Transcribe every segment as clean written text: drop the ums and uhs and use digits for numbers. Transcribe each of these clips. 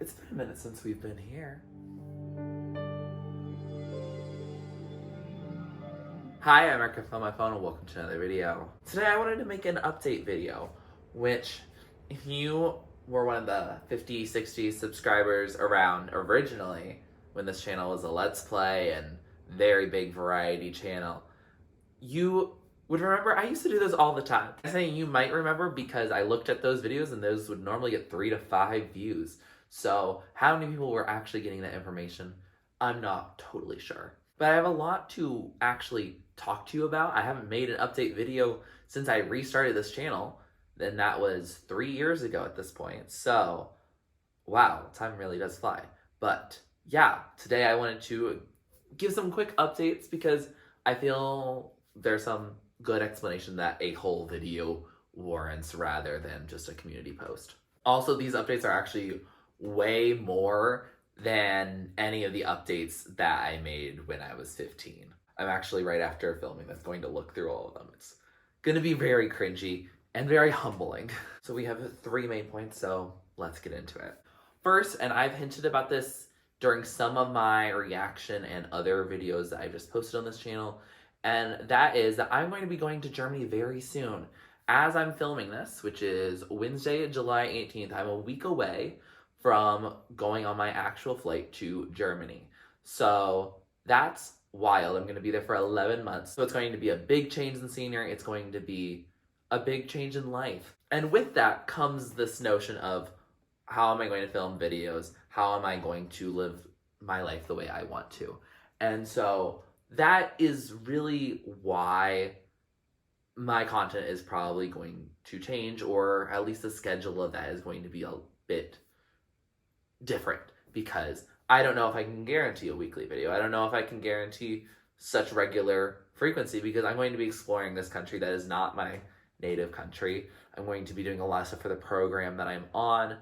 It's been a minute since we've been here. Hi, I'm Erica on my phone and welcome to another video. Today I wanted to make an update video, which if you were one of the 50, 60 subscribers around originally when this channel was a Let's Play and very big variety channel, you would remember I used to do those all the time. I'm saying you might remember because I looked at those videos and those would normally get 3 to 5 views. So how many people were actually getting that information? I'm not totally sure. But I have a lot to actually talk to you about. I haven't made an update video since I restarted this channel, and that was 3 years ago at this point. So, wow, time really does fly. But yeah, today I wanted to give some quick updates because I feel there's some good explanation that a whole video warrants rather than just a community post. Also, these updates are actually way more than any of the updates that I made when I was 15. I'm actually right after filming this going to look through all of them. It's going to be very cringy and very humbling. So we have 3 main points, so let's get into it. First, and I've hinted about this during some of my reaction and other videos that I just posted on this channel, and that is that I'm going to be going to Germany very soon. As I'm filming this, which is Wednesday, July 18th, I'm a week away from going on my actual flight to Germany. So that's wild. I'm going to be there for 11 months. So it's going to be a big change in scenery. It's going to be a big change in life. And with that comes this notion of how am I going to film videos? How am I going to live my life the way I want to? And so that is really why my content is probably going to change, or at least the schedule of that is going to be a bit different, because I don't know if I can guarantee a weekly video. I don't know if I can guarantee such regular frequency because I'm going to be exploring this country that is not my native country. I'm going to be doing a lot of stuff for the program that I'm on,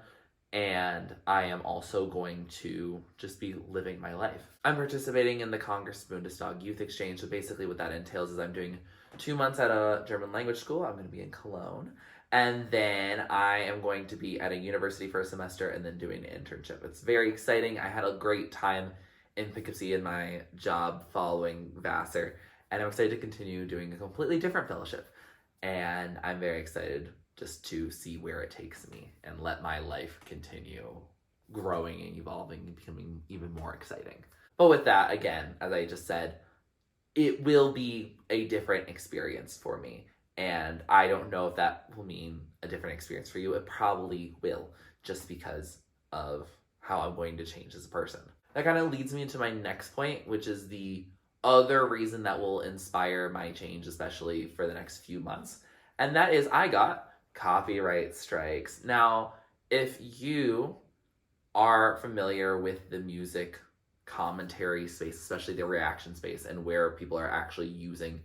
and I am also going to just be living my life. I'm participating in the Congress Bundestag Youth Exchange, so basically what that entails is I'm doing 2 months at a German language school. I'm going to be in Cologne. And then I am going to be at a university for a semester and then doing an internship. It's very exciting. I had a great time in Poughkeepsie in my job following Vassar, and I'm excited to continue doing a completely different fellowship. And I'm very excited just to see where it takes me and let my life continue growing and evolving and becoming even more exciting. But with that, again, as I just said, it will be a different experience for me. And I don't know if that will mean a different experience for you. It probably will, just because of how I'm going to change as a person. That kind of leads me into my next point, which is the other reason that will inspire my change, especially for the next few months. And that is I got copyright strikes. Now, if you are familiar with the music commentary space, especially the reaction space, and where people are actually using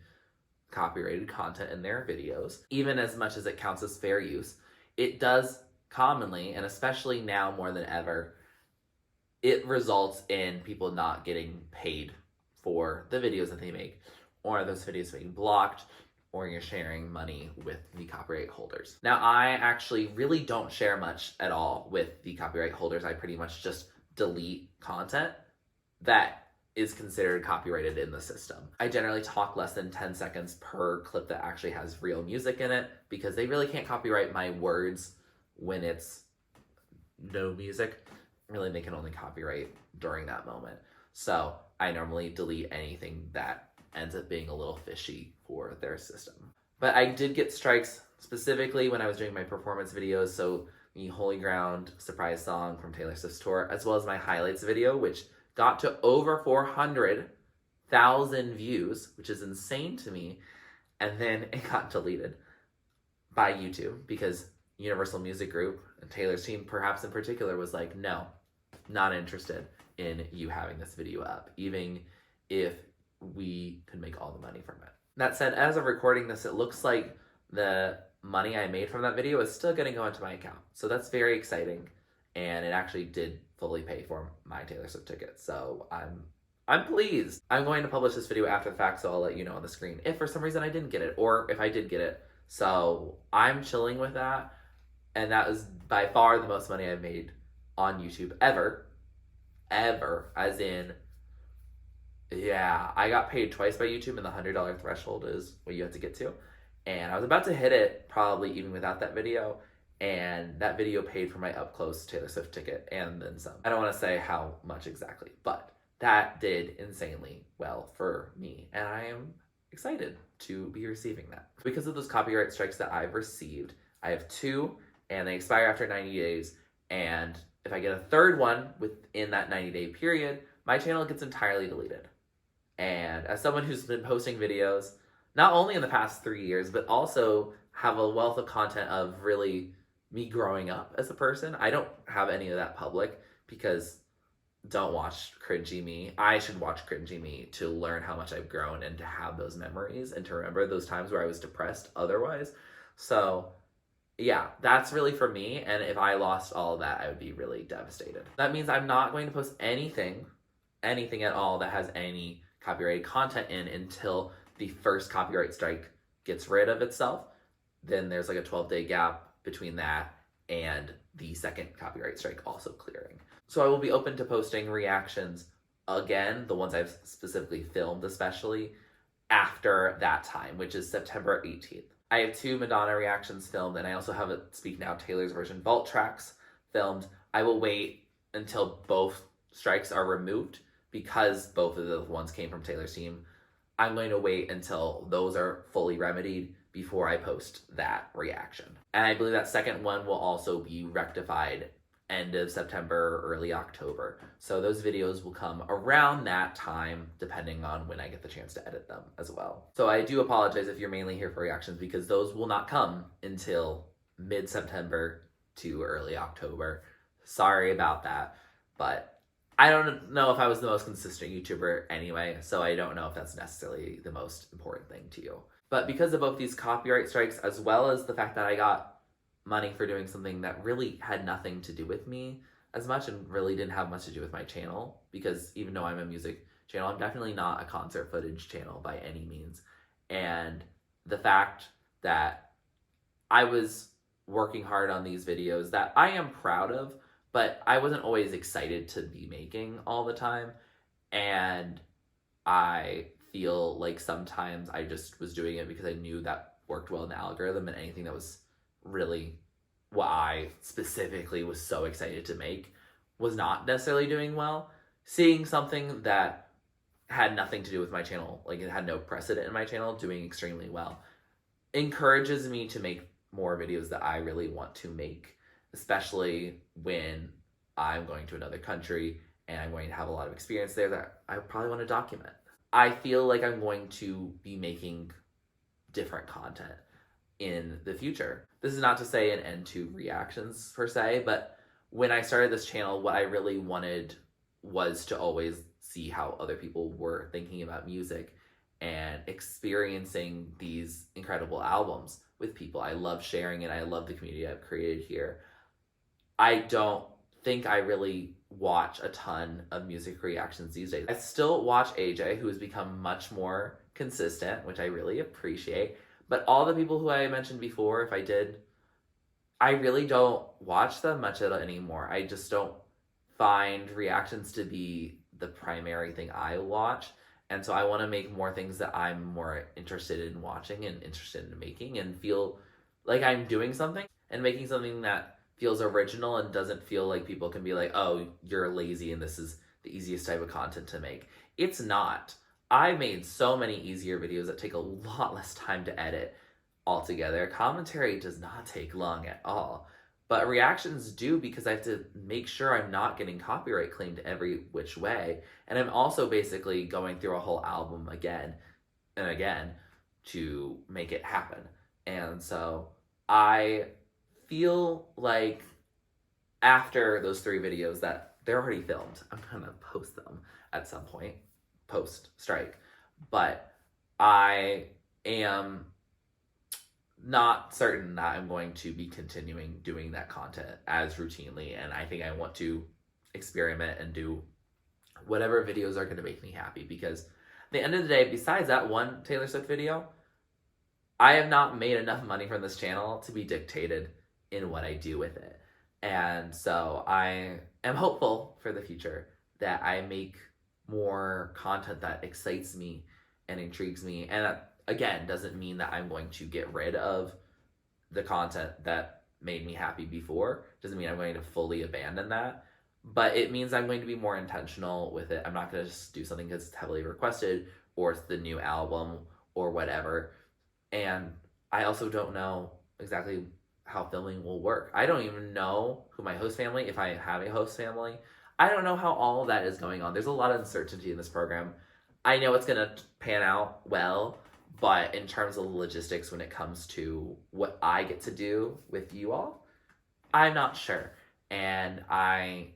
copyrighted content in their videos, even as much as it counts as fair use, it does commonly, and especially now more than ever, it results in people not getting paid for the videos that they make, or those videos being blocked, or you're sharing money with the copyright holders. Now, I actually really don't share much at all with the copyright holders. I pretty much just delete content that is considered copyrighted in the system. I generally talk less than 10 seconds per clip that actually has real music in it because they really can't copyright my words when it's no music. Really, they can only copyright during that moment. So I normally delete anything that ends up being a little fishy for their system. But I did get strikes specifically when I was doing my performance videos. So the Holy Ground surprise song from Taylor Swift's tour, as well as my highlights video, which got to over 400,000 views, which is insane to me. And then it got deleted by YouTube because Universal Music Group and Taylor's team, perhaps in particular, was like, no, not interested in you having this video up, even if we could make all the money from it. That said, as of recording this, it looks like the money I made from that video is still going to go into my account. So that's very exciting. And it actually did fully pay for my Taylor Swift ticket. So I'm pleased. I'm going to publish this video after the fact, so I'll let you know on the screen if for some reason I didn't get it, or if I did get it. So I'm chilling with that. And that was by far the most money I've made on YouTube ever. Ever. As in, yeah, I got paid twice by YouTube, and the $100 threshold is what you have to get to. And I was about to hit it, probably even without that video, and that video paid for my up-close Taylor Swift ticket and then some. I don't want to say how much exactly, but that did insanely well for me, and I am excited to be receiving that. Because of those copyright strikes that I've received, I have 2, and they expire after 90 days, and if I get a third one within that 90-day period, my channel gets entirely deleted. And as someone who's been posting videos, not only in the past 3 years, but also have a wealth of content of really me growing up as a person, I don't have any of that public because don't watch cringy me. I should watch cringy me to learn how much I've grown and to have those memories and to remember those times where I was depressed otherwise. So yeah, that's really for me. And if I lost all of that, I would be really devastated. That means I'm not going to post anything at all that has any copyrighted content in until the first copyright strike gets rid of itself. Then there's like a 12-day gap between that and the second copyright strike also clearing. So I will be open to posting reactions again, the ones I've specifically filmed especially, after that time, which is September 18th. I have 2 Madonna reactions filmed, and I also have a Speak Now Taylor's version vault tracks filmed. I will wait until both strikes are removed because both of the ones came from Taylor's team. I'm going to wait until those are fully remedied before I post that reaction. And I believe that second one will also be rectified end of September, early October. So those videos will come around that time, depending on when I get the chance to edit them as well. So I do apologize if you're mainly here for reactions because those will not come until mid-September to early October. Sorry about that, but I don't know if I was the most consistent YouTuber anyway, so I don't know if that's necessarily the most important thing to you. But because of both these copyright strikes, as well as the fact that I got money for doing something that really had nothing to do with me as much and really didn't have much to do with my channel, because even though I'm a music channel, I'm definitely not a concert footage channel by any means. And the fact that I was working hard on these videos that I am proud of, but I wasn't always excited to be making all the time. And I feel like sometimes I just was doing it because I knew that worked well in the algorithm, and anything that was really what I specifically was so excited to make was not necessarily doing well. Seeing something that had nothing to do with my channel, like it had no precedent in my channel, doing extremely well, encourages me to make more videos that I really want to make, especially when I'm going to another country and I'm going to have a lot of experience there that I probably want to document. I feel like I'm going to be making different content in the future. This is not to say an end to reactions per se, but when I started this channel, what I really wanted was to always see how other people were thinking about music and experiencing these incredible albums with people. I love sharing it. I love the community I've created here. I don't think I really watch a ton of music reactions these days. I still watch AJ, who has become much more consistent, which I really appreciate. But all the people who I mentioned before, if I did, I really don't watch them much anymore. I just don't find reactions to be the primary thing I watch. And so I want to make more things that I'm more interested in watching and interested in making and feel like I'm doing something and making something that feels original and doesn't feel like people can be like, oh, you're lazy and this is the easiest type of content to make. It's not. I made so many easier videos that take a lot less time to edit altogether. Commentary does not take long at all. But reactions do, because I have to make sure I'm not getting copyright claimed every which way. And I'm also basically going through a whole album again and again to make it happen. And so I feel like after those 3 videos that they're already filmed, I'm gonna post them at some point post-strike. But I am not certain that I'm going to be continuing doing that content as routinely, and I think I want to experiment and do whatever videos are going to make me happy, because at the end of the day, besides that one Taylor Swift video, I have not made enough money from this channel to be dictated in what I do with it. And so I am hopeful for the future that I make more content that excites me and intrigues me. And that, again, doesn't mean that I'm going to get rid of the content that made me happy before. Doesn't mean I'm going to fully abandon that. But it means I'm going to be more intentional with it. I'm not going to just do something because it's heavily requested or it's the new album or whatever. And I also don't know exactly how filming will work. I don't even know who my host family, if I have a host family. I don't know how all of that is going on. There's a lot of uncertainty in this program. I know it's going to pan out well, but in terms of logistics when it comes to what I get to do with you all, I'm not sure. And I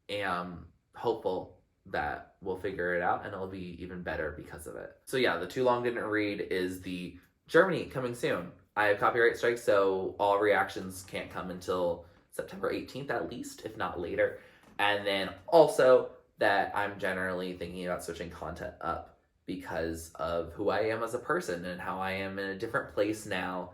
am hopeful that we'll figure it out and it'll be even better because of it. So yeah, the Too Long Didn't Read is the Germany coming soon. I have copyright strikes, so all reactions can't come until September 18th at least, if not later. And then also that I'm generally thinking about switching content up because of who I am as a person and how I am in a different place now.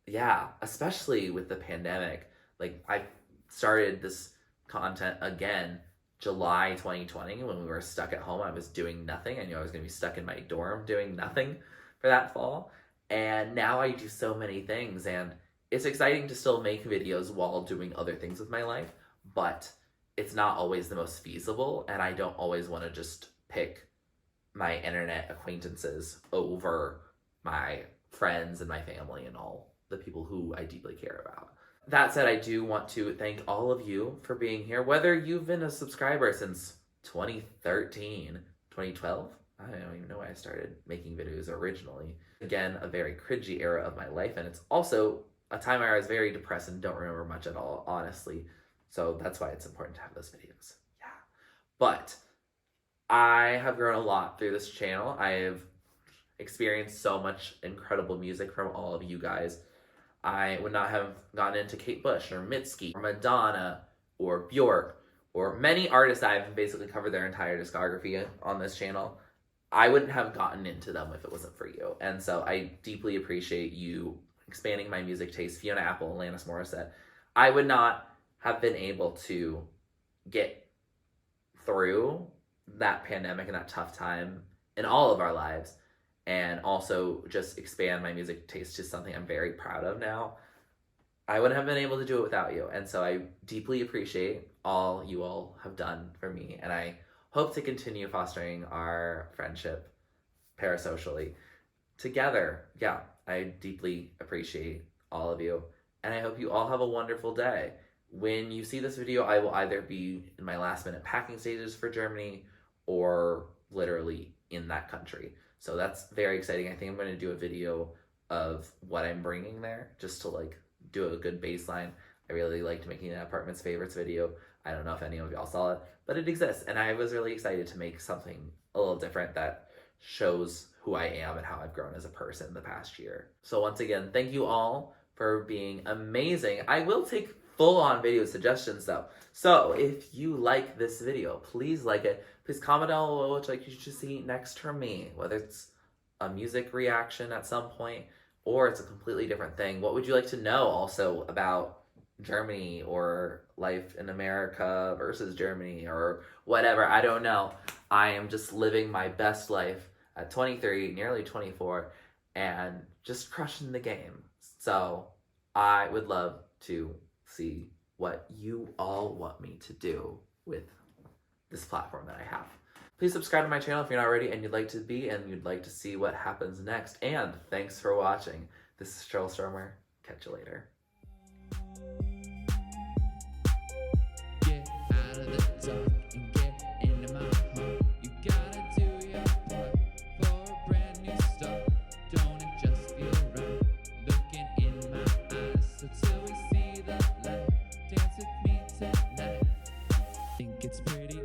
Yeah, especially with the pandemic. Like, I started this content again July 2020 when we were stuck at home. I was doing nothing. I knew I was going to be stuck in my dorm doing nothing for that fall. And now I do so many things, and it's exciting to still make videos while doing other things with my life, but it's not always the most feasible, and I don't always want to just pick my internet acquaintances over my friends and my family and all the people who I deeply care about. That said, I do want to thank all of you for being here, whether you've been a subscriber since 2013, 2012. I don't even know why I started making videos originally. Again, a very cringy era of my life, and it's also a time where I was very depressed and don't remember much at all, honestly. So that's why it's important to have those videos. Yeah. But I have grown a lot through this channel. I have experienced so much incredible music from all of you guys. I would not have gotten into Kate Bush or Mitski or Madonna or Bjork or many artists I have basically covered their entire discography on this channel. I wouldn't have gotten into them if it wasn't for you. And so I deeply appreciate you expanding my music taste. Fiona Apple, Alanis Morissette. I would not have been able to get through that pandemic and that tough time in all of our lives and also just expand my music taste to something I'm very proud of now. I wouldn't have been able to do it without you. And so I deeply appreciate all you all have done for me. And I hope to continue fostering our friendship parasocially together. Yeah, I deeply appreciate all of you. And I hope you all have a wonderful day. When you see this video, I will either be in my last minute packing stages for Germany or literally in that country. So that's very exciting. I think I'm going to do a video of what I'm bringing there just to like do a good baseline. I really liked making that Apartments Favorites video. I don't know if any of y'all saw it, but it exists. And I was really excited to make something a little different that shows who I am and how I've grown as a person the past year. So once again, thank you all for being amazing. I will take full-on video suggestions though. So if you like this video, please like it. Please comment down below what like you should see next from me, whether it's a music reaction at some point or it's a completely different thing. What would you like to know also about Germany or life in America versus Germany or whatever? I don't know. I am just living my best life at 23, nearly 24, and just crushing the game. So I would love to see what you all want me to do with this platform that I have. Please subscribe to my channel if you're not already and you'd like to be and you'd like to see what happens next. And thanks for watching. This is TurtleStormer. Catch you later. Get out of the dark and get into my heart. You gotta do your part for a brand new start. Don't it just feel right? Looking in my eyes, so till we see the light, dance with me tonight. Think it's pretty